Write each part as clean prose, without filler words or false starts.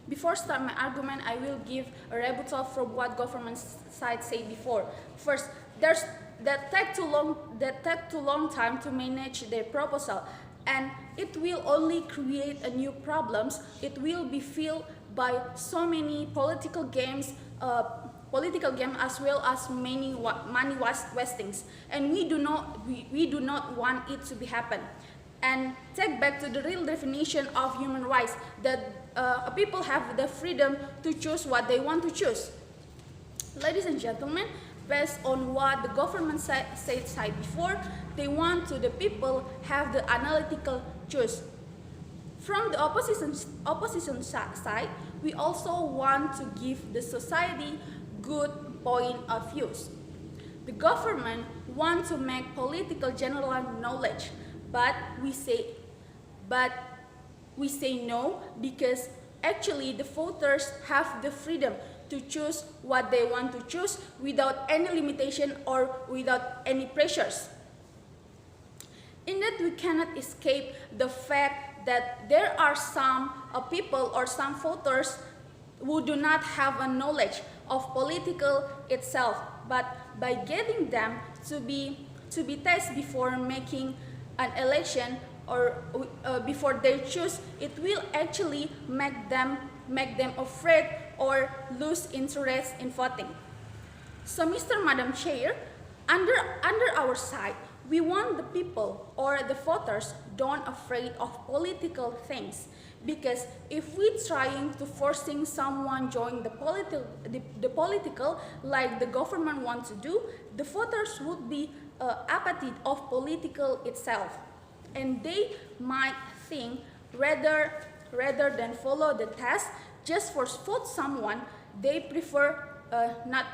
Before start my argument, I will give a rebuttal from what government side said before. First, that take too long time to manage their proposal, and it will only create a new problems. It will be filled by so many political games as well as many money wastings, and we do not want it to be happen. And take back to the real definition of human rights, that people have the freedom to choose what they want to choose. Ladies and gentlemen, based on what the government said before, they want to the people have the analytical choice. From the opposition side, we also want to give the society good point of views. The government want to make political general knowledge, but we say no, because actually the voters have the freedom to choose what they want to choose without any limitation or without any pressures. In that, we cannot escape the fact that there are some people or some voters who do not have a knowledge of political itself, but by getting them to be tested before making an election or before they choose, it will actually make them afraid or lose interest in voting. So, Madam Chair, under our side, we want the people or the voters don't afraid of political things, because if we trying to forcing someone join the political like the government wants to do, the voters would be apathy of political itself, and they might think rather than follow the test just for vote someone, they prefer not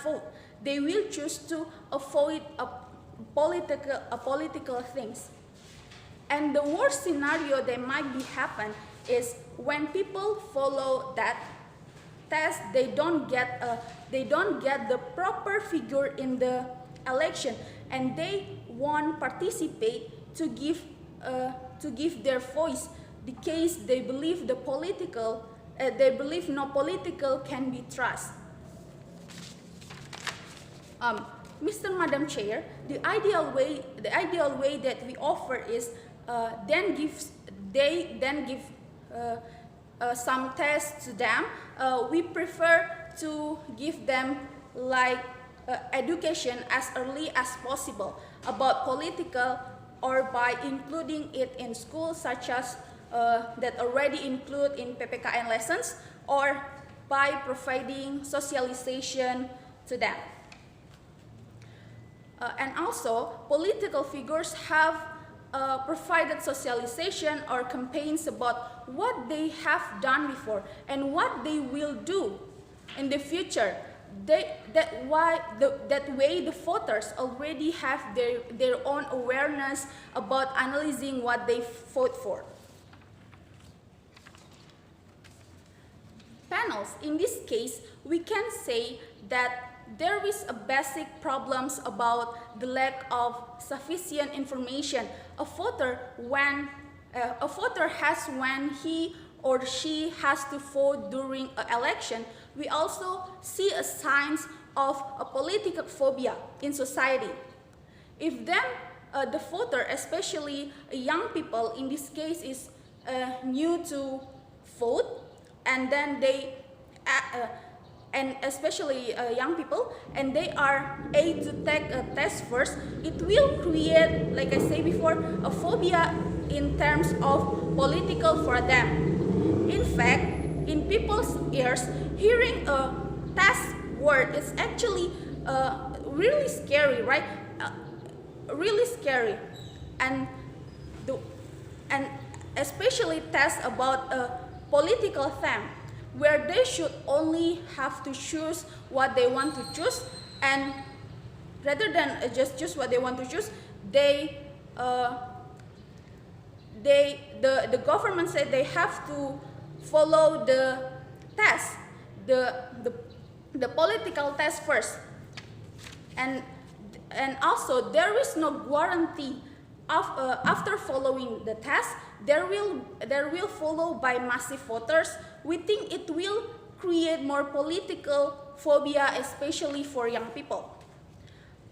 vote. They will choose to avoid political things. And the worst scenario that might be happen is when people follow that test, they don't get the proper figure in the election, and they won't participate to give their voice, because they believe no political can be trusted. Madam Chair, the ideal way that we offer is they give some tests to them. We prefer to give them like education as early as possible about political, or by including it in school, such as that already include in PPKN lessons, or by providing socialization to them. And also, political figures have provided socialization or campaigns about what they have done before and what they will do in the future. That way the voters already have their own awareness about analyzing what they vote for. Panels, in this case, we can say that there is a basic problems about the lack of sufficient information a voter has when he or she has to vote during an election. We also see a signs of a political phobia in society. If the voter, especially young people, in this case is new to vote, and then they and especially young people, and they are able to take a test first, it will create, like I said before, a phobia in terms of political for them. In fact, in people's ears, hearing a test word is actually really scary, right? Really scary, and especially tests about a political theme, where they should only have to choose what they want to choose, and rather than just choose what they want to choose, the government said they have to follow the test, the political test first, and also there is no guarantee of after following the test there will follow by massive voters, we think it will create more political phobia, especially for young people.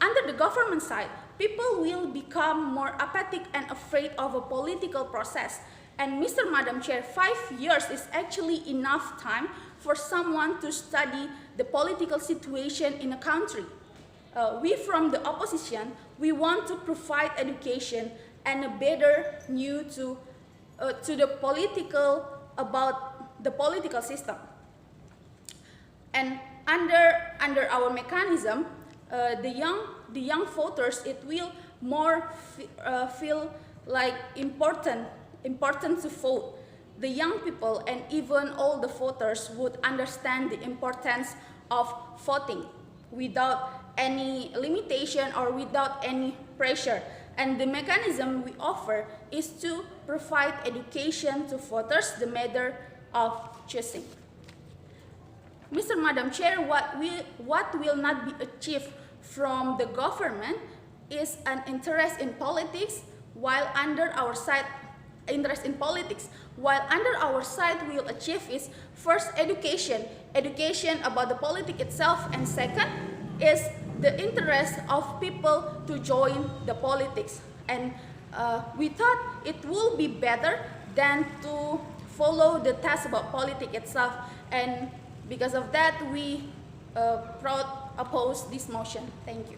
Under the government side, people will become more apathetic and afraid of a political process. And Mr. Madam Chair, 5 years is actually enough time for someone to study the political situation in a country. We from the opposition, we want to provide education and a better view to the political, about the political system. And under our mechanism, the young voters, it will more feel like important to vote. The young people and even all the voters would understand the importance of voting without any limitation or without any pressure. And the mechanism we offer is to provide education to voters, the matter of choosing. Mr. Madam Chair, what will not be achieved from the government is an interest in politics, while under our side we'll achieve is first education about the politics itself, and second is the interest of people to join the politics. And we thought it would be better than to follow the test about politics itself, and because of that we oppose this motion. Thank you.